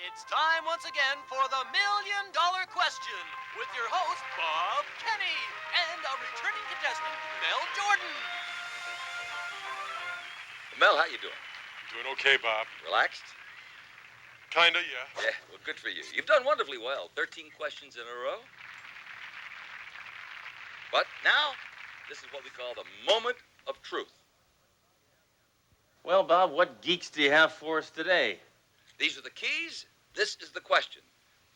It's time once again for the $1 Million Question with your host, Bob Kenny, and our returning contestant, Mel Jordan. Mel, how you doing? Doing okay, Bob. Relaxed? Kinda, yeah. Yeah, well, good for you. You've done wonderfully well. 13 questions in a row. But now, this is what we call the moment of truth. Well, Bob, what geeks do you have for us today? These are the keys. This is the question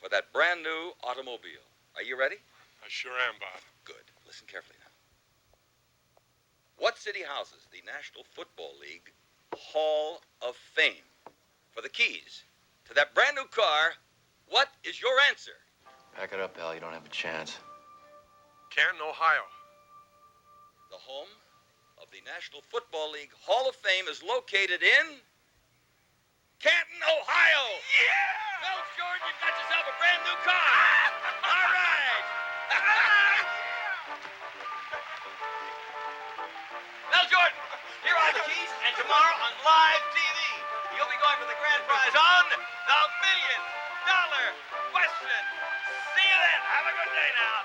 for that brand new automobile. Are you ready? I sure am, Bob. Good. Listen carefully now. What city houses the National Football League Hall of Fame? For the keys to that brand new car, what is your answer? Pack it up, Al. You don't have a chance. Canton, Ohio. The home of the National Football League Hall of Fame is located in Canton, Ohio. Yeah! Mel Jordan, you've got yourself a brand new car. All right. Mel Jordan, here are the keys, and tomorrow on live TV, you'll be going for the grand prize on the $1 Million Question. See you then. Have a good day now.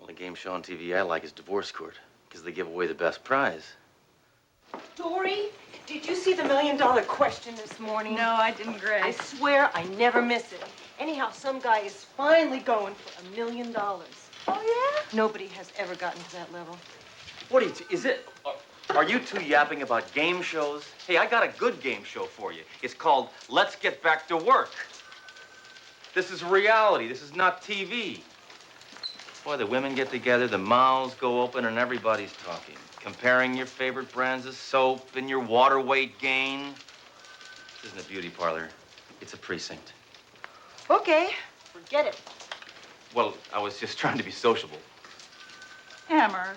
Only game show on TV I like is Divorce Court, because they give away the best prize. Dory, did you see the $1 Million Question this morning? No, I didn't, Grace. I swear I never miss it. Anyhow, some guy is finally going for $1 million. Oh, yeah? Nobody has ever gotten to that level. What are you two yapping about game shows? Hey, I got a good game show for you. It's called Let's Get Back to Work. This is reality. This is not TV. Boy, the women get together, the mouths go open, and everybody's talking. Comparing your favorite brands of soap and your water weight gain. This isn't a beauty parlor. It's a precinct. Okay, forget it. Well, I was just trying to be sociable. Hammer,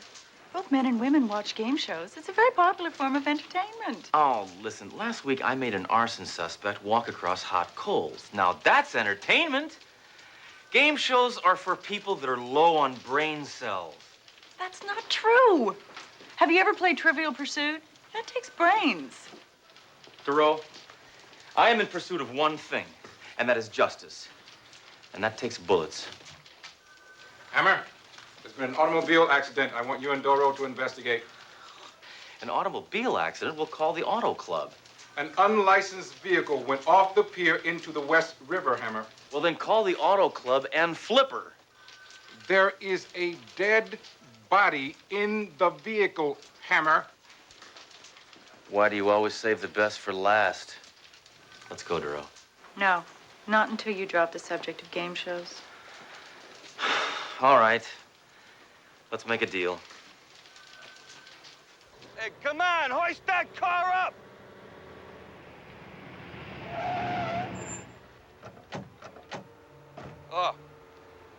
both men and women watch game shows. It's a very popular form of entertainment. Oh, listen, last week I made an arson suspect walk across hot coals. Now, that's entertainment. Game shows are for people that are low on brain cells. That's not true. Have you ever played Trivial Pursuit? That takes brains. Thoreau, I am in pursuit of one thing, and that is justice. And that takes bullets. Hammer, there's been an automobile accident. I want you and Doro to investigate. An automobile accident? We'll call the Auto Club. An unlicensed vehicle went off the pier into the West River, Hammer. Well, then call the Auto Club and Flipper. There is a dead body in the vehicle, Hammer. Why do you always save the best for last? Let's go, Duro. No, not until you drop the subject of game shows. All right. Let's make a deal. Hey, come on, hoist that car up! Oh,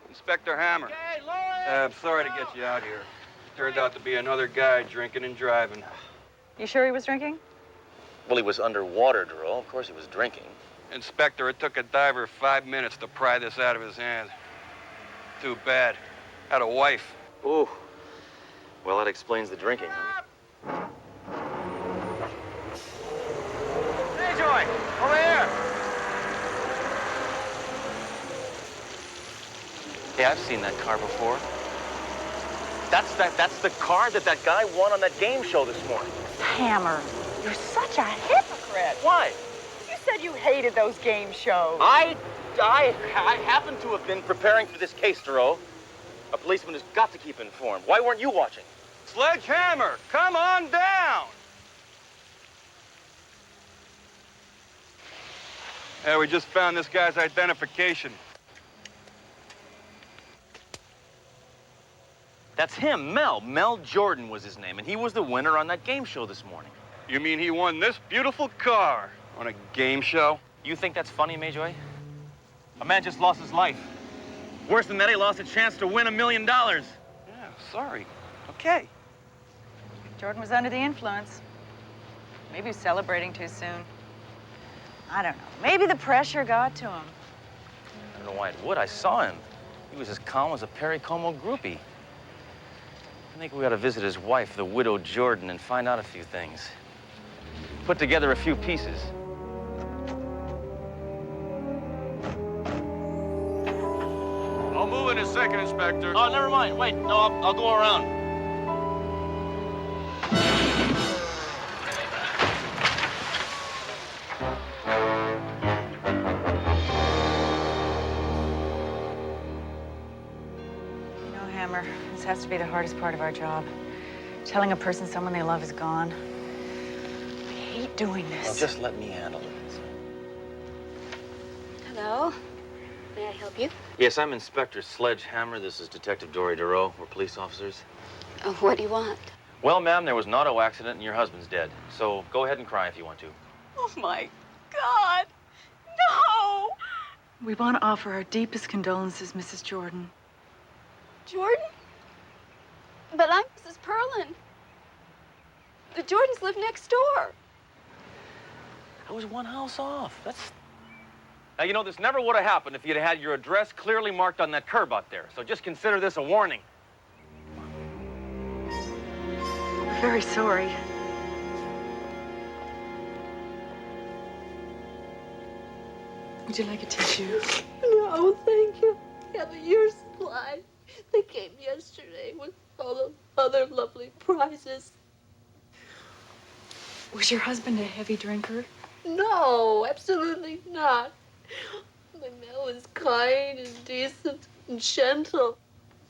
Inspector Hammer. Okay, Lois! I'm sorry to get you out here. Turned out to be another guy drinking and driving. You sure he was drinking? Well, he was underwater, Duro. Of course he was drinking. Inspector, it took a diver 5 minutes to pry this out of his hand. Too bad. Had a wife. Ooh. Well, that explains the drinking, huh? Hey, Joy, over here. Hey, I've seen that car before. That's the car that guy won on that game show this morning. Hammer, you're such a hypocrite. Why? You said you hated those game shows. I happen to have been preparing for this case, Thoreau. A policeman has got to keep informed. Why weren't you watching? Sledgehammer, come on down! Yeah, we just found this guy's identification. That's him, Mel. Mel Jordan was his name, and he was the winner on that game show this morning. You mean he won this beautiful car on a game show? You think that's funny, Mayjoy? A man just lost his life. Worse than that, he lost a chance to win $1 million. Yeah, sorry. Okay. Jordan was under the influence. Maybe he was celebrating too soon. I don't know. Maybe the pressure got to him. I don't know why it would. I saw him. He was as calm as a Perry Como groupie. I think we ought to visit his wife, the widow Jordan, and find out a few things. put together a few pieces. I'll move in a second, Inspector. Oh, never mind. Wait, no, I'll go around. You know, Hammer, this has to be the hardest part of our job. Telling a person someone they love is gone. I hate doing this. Well, just let me handle it. Hello. May I help you? Yes, I'm Inspector Sledge Hammer. This is Detective Dory Duro. We're police officers. What do you want? Well, ma'am, there was an auto accident and your husband's dead. So go ahead and cry if you want to. Oh, my God. No! We want to offer our deepest condolences, Mrs. Jordan. Jordan? But I'm Mrs. Perlin. The Jordans live next door. I was one house off. Now, you know, this never would have happened if you'd had your address clearly marked on that curb out there. So just consider this a warning. We're very sorry. Would you like a tissue? No, thank you. I have a year's supply. They came yesterday with all the other lovely prizes. Was your husband a heavy drinker? No, absolutely not. My Mel is kind and decent and gentle.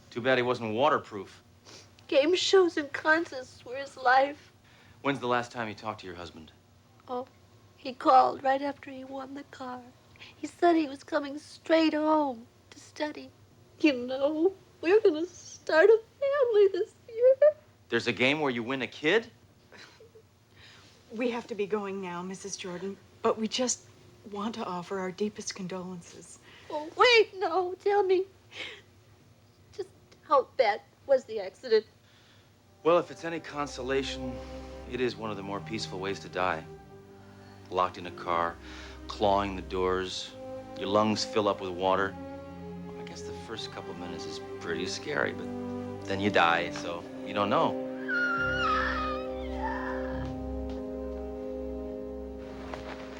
Too bad he wasn't waterproof. Game shows and contests were his life. When's the last time you talked to your husband? Oh, he called right after he won the car. He said he was coming straight home to study. You know, we're gonna start a family this year. There's a game where you win a kid? We have to be going now, Mrs. Jordan, but we just want to offer our deepest condolences. Oh, wait, no, tell me. Just how bad was the accident? Well, if it's any consolation, it is one of the more peaceful ways to die. Locked in a car, clawing the doors, your lungs fill up with water. I guess the first couple minutes is pretty scary, but then you die, so you don't know.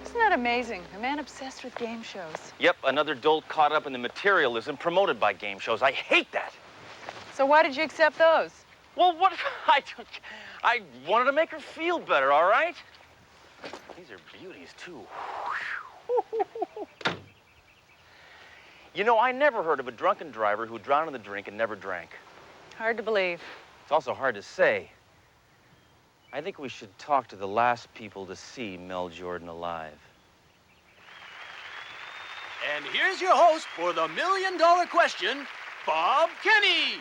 Isn't that amazing? A man obsessed with game shows. Yep, another dolt caught up in the materialism promoted by game shows. I hate that. So why did you accept those? Well, what if I wanted to make her feel better, all right? These are beauties, too. You know, I never heard of a drunken driver who drowned in the drink and never drank. Hard to believe. It's also hard to say. I think we should talk to the last people to see Mel Jordan alive. And here's your host for the $1 million question, Bob Kenny.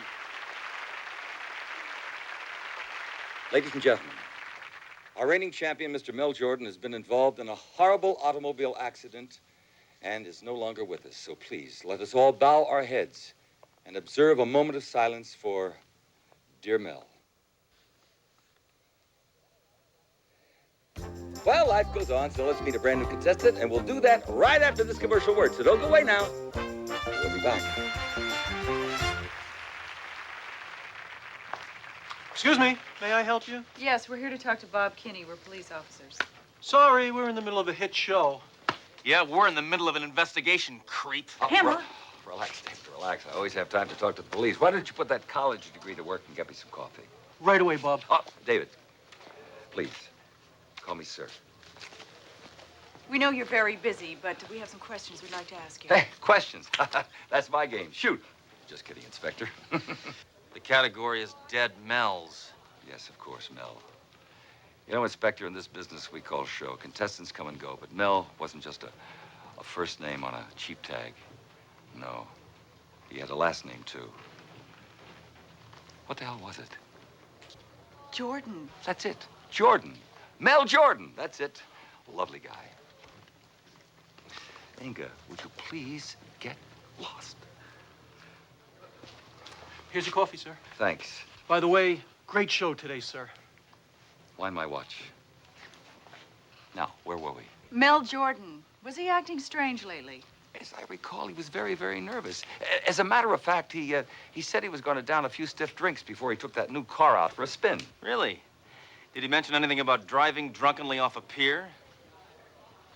Ladies and gentlemen, our reigning champion, Mr. Mel Jordan, has been involved in a horrible automobile accident and is no longer with us. So please, let us all bow our heads and observe a moment of silence for dear Mel. Well, life goes on, so let's meet a brand new contestant, and we'll do that right after this commercial word. So don't go away now. We'll be back. Excuse me, may I help you? Yes, we're here to talk to Bob Kinney. We're police officers. Sorry, we're in the middle of a hit show. Yeah, we're in the middle of an investigation, creep. Hammer. Relax, David, relax. I always have time to talk to the police. Why don't you put that college degree to work and get me some coffee? Right away, Bob. Oh, David, please, call me sir. We know you're very busy, but we have some questions we'd like to ask you. Hey, questions. That's my game. Shoot. Just kidding, Inspector. The category is dead Mels. Yes, of course, Mel. You know, Inspector, in this business we call show, contestants come and go, but Mel wasn't just a first name on a cheap tag. No, he had a last name, too. What the hell was it? Jordan. That's it. Jordan. Mel Jordan. That's it. Lovely guy. Inga, would you please get lost? Here's your coffee, sir. Thanks. By the way, great show today, sir. Why my watch? Now, where were we? Mel Jordan. Was he acting strange lately? As I recall, he was very, very nervous. As a matter of fact, he said he was going to down a few stiff drinks before he took that new car out for a spin. Really? Did he mention anything about driving drunkenly off a pier?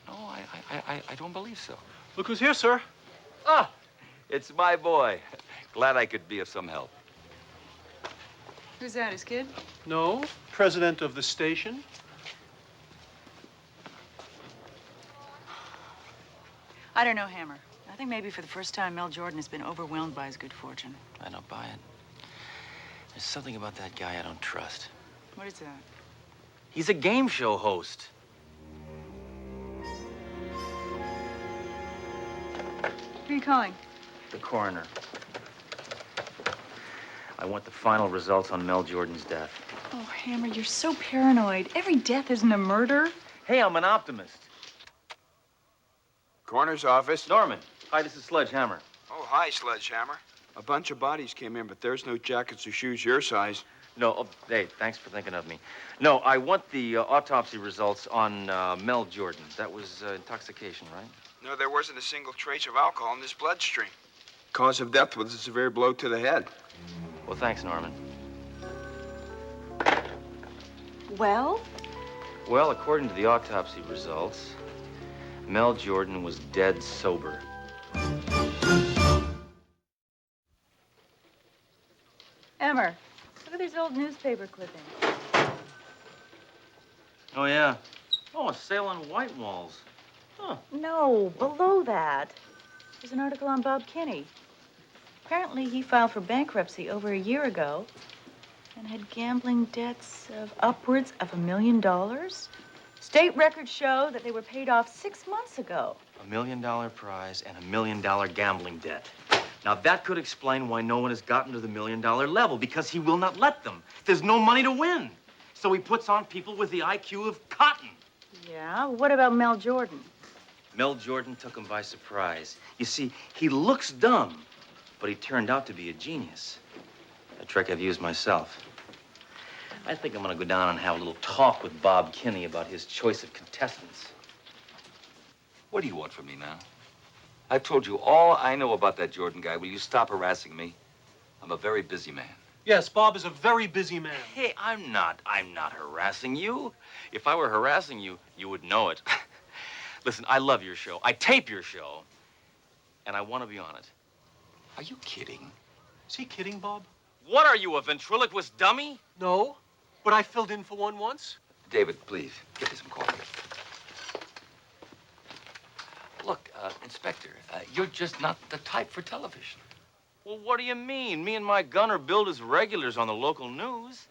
No, I don't believe so. Look who's here, sir. Ah, it's my boy. Glad I could be of some help. Who's that, his kid? No, president of the station. I don't know, Hammer. I think maybe for the first time, Mel Jordan has been overwhelmed by his good fortune. I don't buy it. There's something about that guy I don't trust. What is that? He's a game show host. Who are you calling? The coroner. I want the final results on Mel Jordan's death. Oh, Hammer, you're so paranoid. Every death isn't a murder. Hey, I'm an optimist. Coroner's office. Norman. Hi, this is Sledge. Hammer. Oh, hi, Sledgehammer. A bunch of bodies came in, but there's no jackets or shoes your size. No, oh, hey, thanks for thinking of me. No, I want the autopsy results on Mel Jordan. That was intoxication, right? No, there wasn't a single trace of alcohol in this bloodstream. Cause of death was a severe blow to the head. Well, thanks, Norman. Well? Well, according to the autopsy results, Mel Jordan was dead sober. Hammer, look at these old newspaper clippings. Oh, yeah. Oh, a sale on white walls. Huh. No, below that. There's an article on Bob Kinney. Apparently, he filed for bankruptcy over a year ago and had gambling debts of upwards of $1 million. State records show that they were paid off 6 months ago. $1 million prize and $1 million gambling debt. Now, that could explain why no one has gotten to the $1 million level, because he will not let them. There's no money to win. So he puts on people with the IQ of cotton. Yeah? What about Mel Jordan? Mel Jordan took him by surprise. You see, he looks dumb, but he turned out to be a genius. A trick I've used myself. I think I'm gonna go down and have a little talk with Bob Kinney about his choice of contestants. What do you want from me now? I've told you all I know about that Jordan guy. Will you stop harassing me? I'm a very busy man. Yes, Bob is a very busy man. Hey, I'm not harassing you. If I were harassing you, you would know it. Listen, I love your show. I tape your show, and I want to be on it. Are you kidding? Is he kidding, Bob? What are you, a ventriloquist dummy? No, but I filled in for one once. David, please, get me some coffee. Look, Inspector, you're just not the type for television. Well, what do you mean? Me and my gunner billed as regulars on the local news.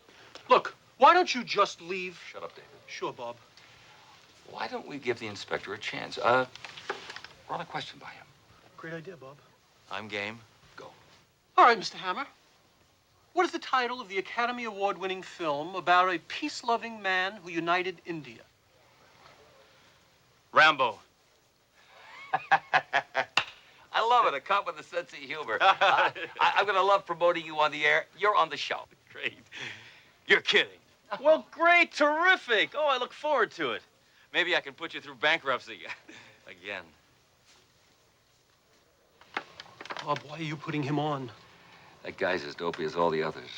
Look, why don't you just leave? Shut up, David. Sure, Bob. Why don't we give the inspector a chance? Run a question by him. Great idea, Bob. I'm game. Go. All right, Mr. Hammer. What is the title of the Academy Award-winning film about a peace-loving man who united India? Rambo. I love it, a cop with a sense of humor. I'm going to love promoting you on the air. You're on the show. Great. You're kidding. Well, great, terrific. Oh, I look forward to it. Maybe I can put you through bankruptcy again. Bob, why are you putting him on? That guy's as dopey as all the others.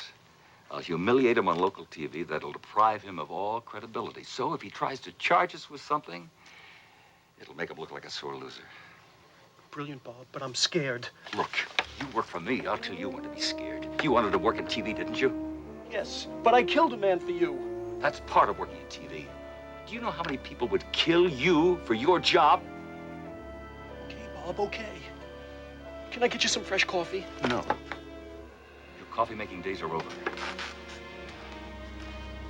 I'll humiliate him on local TV. That'll deprive him of all credibility. So if he tries to charge us with something, it'll make him look like a sore loser. Brilliant, Bob, but I'm scared. Look, you work for me. I'll tell you when to be scared. You wanted to work in TV, didn't you? Yes, but I killed a man for you. That's part of working in TV. Do you know how many people would kill you for your job? Okay, Bob, okay. Can I get you some fresh coffee? No. Your coffee-making days are over.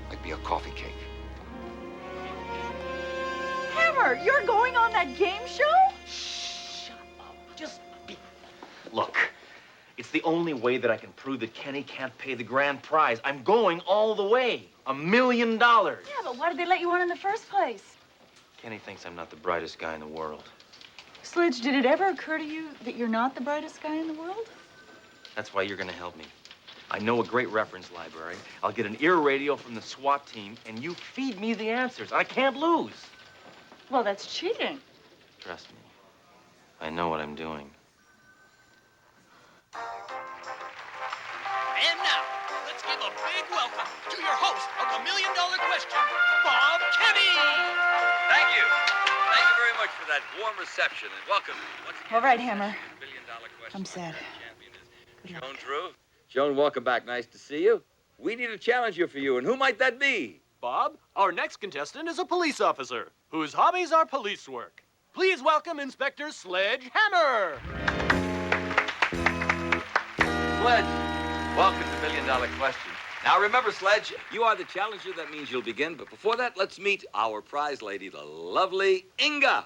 Like be a coffee cake. Hammer, you're going on that game show? Shut up. Just be... Look, it's the only way that I can prove that Kenny can't pay the grand prize. I'm going all the way. $1 million. Yeah, but why did they let you on in the first place? Kenny thinks I'm not the brightest guy in the world. Sledge, did it ever occur to you that you're not the brightest guy in the world? That's why you're going to help me. I know a great reference library. I'll get an ear radio from the SWAT team, and you feed me the answers. I can't lose. Well, that's cheating. Trust me. I know what I'm doing. And now, let's give a big welcome to your host of the million-dollar question, Bob Kenny! Thank you. Thank you very much for that warm reception and welcome once again. All right, Hammer. Million-dollar question. I'm sad. Champion is Joan Drew. Joan, welcome back. Nice to see you. We need a challenger for you, and who might that be? Bob, our next contestant is a police officer whose hobbies are police work. Please welcome Inspector Sledge Hammer. Sledge, welcome to Million-Dollar Question. Now remember, Sledge, you are the challenger. That means you'll begin. But before that, let's meet our prize lady, the lovely Inga.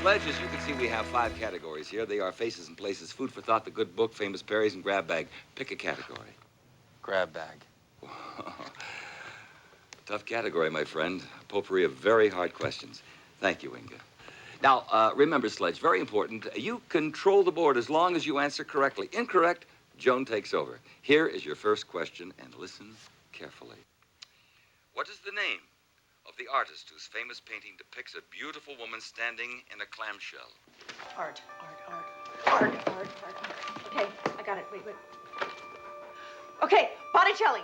Sledge, as you can see, we have 5 categories here. They are faces and places, food for thought, the good book, famous berries, and grab bag. Pick a category. Grab bag. Tough category, my friend. Potpourri of very hard questions. Thank you, Inga. Now, remember, Sledge, very important, you control the board as long as you answer correctly. Incorrect, Joan takes over. Here is your first question, and listen carefully. What is the name of the artist whose famous painting depicts a beautiful woman standing in a clamshell? Art. Okay, I got it. Wait. Okay, Botticelli.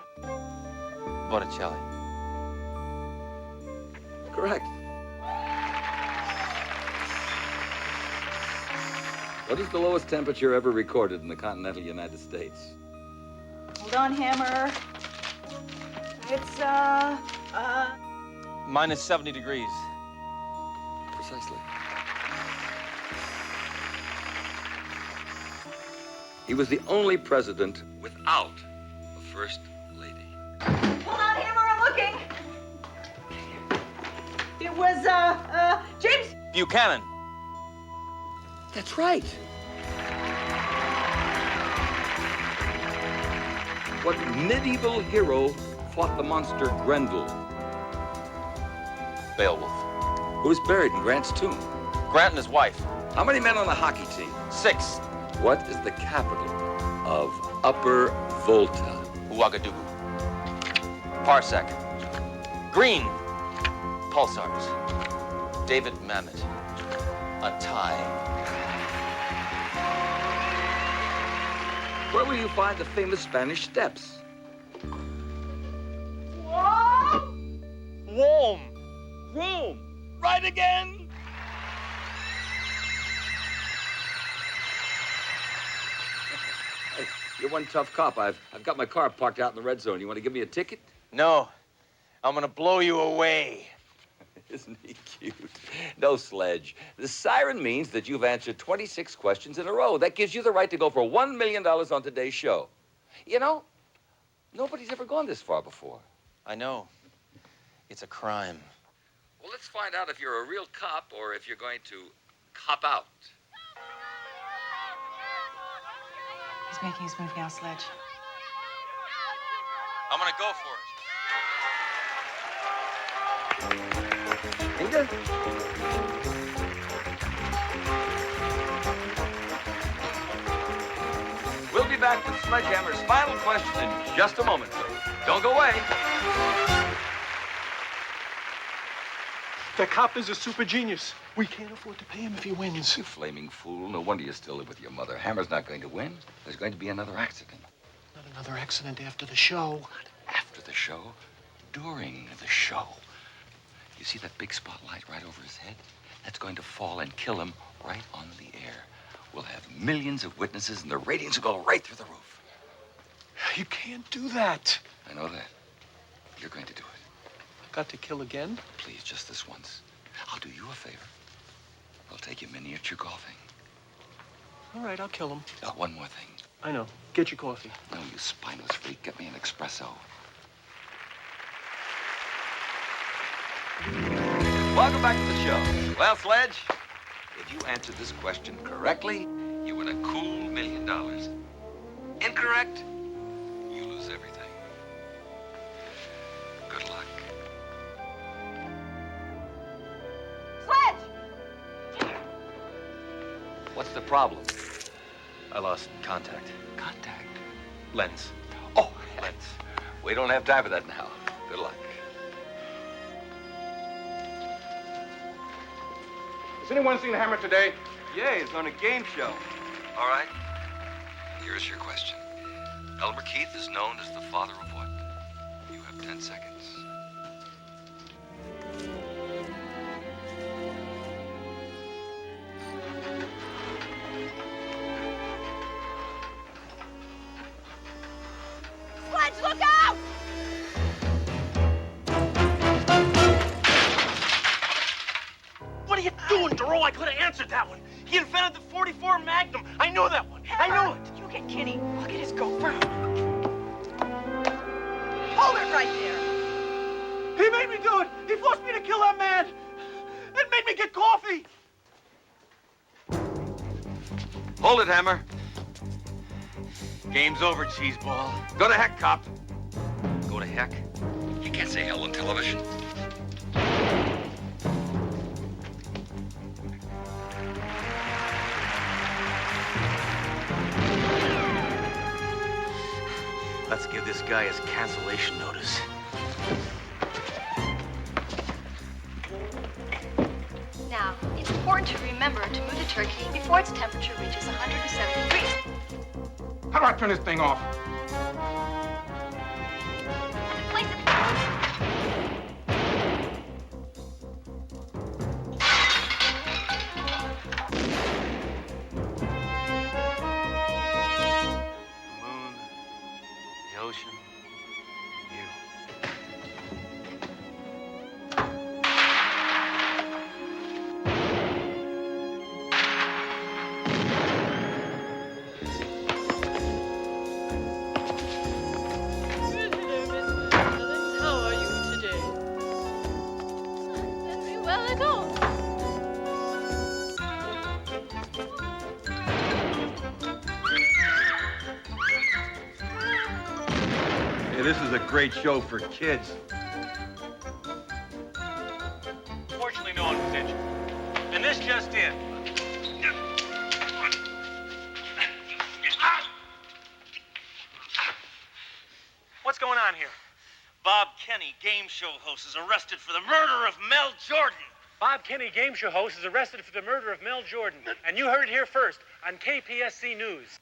Botticelli. Correct. What is the lowest temperature ever recorded in the continental United States? Hold on, Hammer. It's, Minus 70 degrees. Precisely. He was the only president without a first lady. Hold on, Hammer, I'm looking. It was, James. Buchanan. That's right. What medieval hero fought the monster Grendel? Beowulf. Who's buried in Grant's tomb? Grant and his wife. How many men on the hockey team? 6. What is the capital of Upper Volta? Ouagadougou. Parsec. Green. Pulsars. David Mamet. A tie. Where will you find the famous Spanish Steps? Rome. Rome. Right again. Hey, you're one tough cop. I've got my car parked out in the red zone. You want to give me a ticket? No. I'm gonna blow you away. Isn't he cute? No, Sledge. The siren means that you've answered 26 questions in a row. That gives you the right to go for $1 million on today's show. You know, nobody's ever gone this far before. I know. It's a crime. Well, let's find out if you're a real cop or if you're going to cop out. He's making his move now, Sledge. I'm gonna go for it. Inga? We'll be back with Sledgehammer's final question in just a moment, so don't go away. The cop is a super genius. We can't afford to pay him if he wins. You flaming fool. No wonder you still live with your mother. Hammer's not going to win. There's going to be another accident. Not another accident after the show. Not after the show. During the show. You see that big spotlight right over his head? That's going to fall and kill him right on the air. We'll have millions of witnesses, and the ratings will go right through the roof. You can't do that. I know that. You're going to do it. I've got to kill again? Please, just this once. I'll do you a favor. I'll take you miniature golfing. All right, I'll kill him. One more thing. I know. Get your coffee. No, you spineless freak. Get me an espresso. Welcome back to the show. Well, Sledge, if you answer this question correctly, you win a cool $1 million. Incorrect, you lose everything. Good luck. Sledge! What's the problem? I lost contact. Contact. Lens. Oh, lens. We don't have time for that now. Good luck. Has anyone seen Hammer today? Yeah, he's on a game show. All right. Here's your question. Elmer Keith is known as the father of what? You have 10 seconds. Sledge, look out! What are you doing, Duro? I could have answered that one. He invented the 44 Magnum. I knew that one. I knew it. You get Kenny. Look at his gopher. Hold it right there. He made me do it. He forced me to kill that man. It made me get coffee. Hold it, Hammer. Game's over, cheeseball. Go to heck, cop. Go to heck? You can't say hell on television. Let's give this guy his cancellation notice. Now, it's important to remember to move the turkey before its temperature reaches 107 degrees. How do I turn this thing off? Place it. The moon, the ocean, you. How are you today? Very well at all. Hey, this is a great show for kids. Fortunately, no one was injured. And this just in. What's going on here? Bob Kenny, game show host, is arrested for the murder of Mel Jordan. Bob Kenny, game show host, is arrested for the murder of Mel Jordan. And you heard it here first on KPSC News.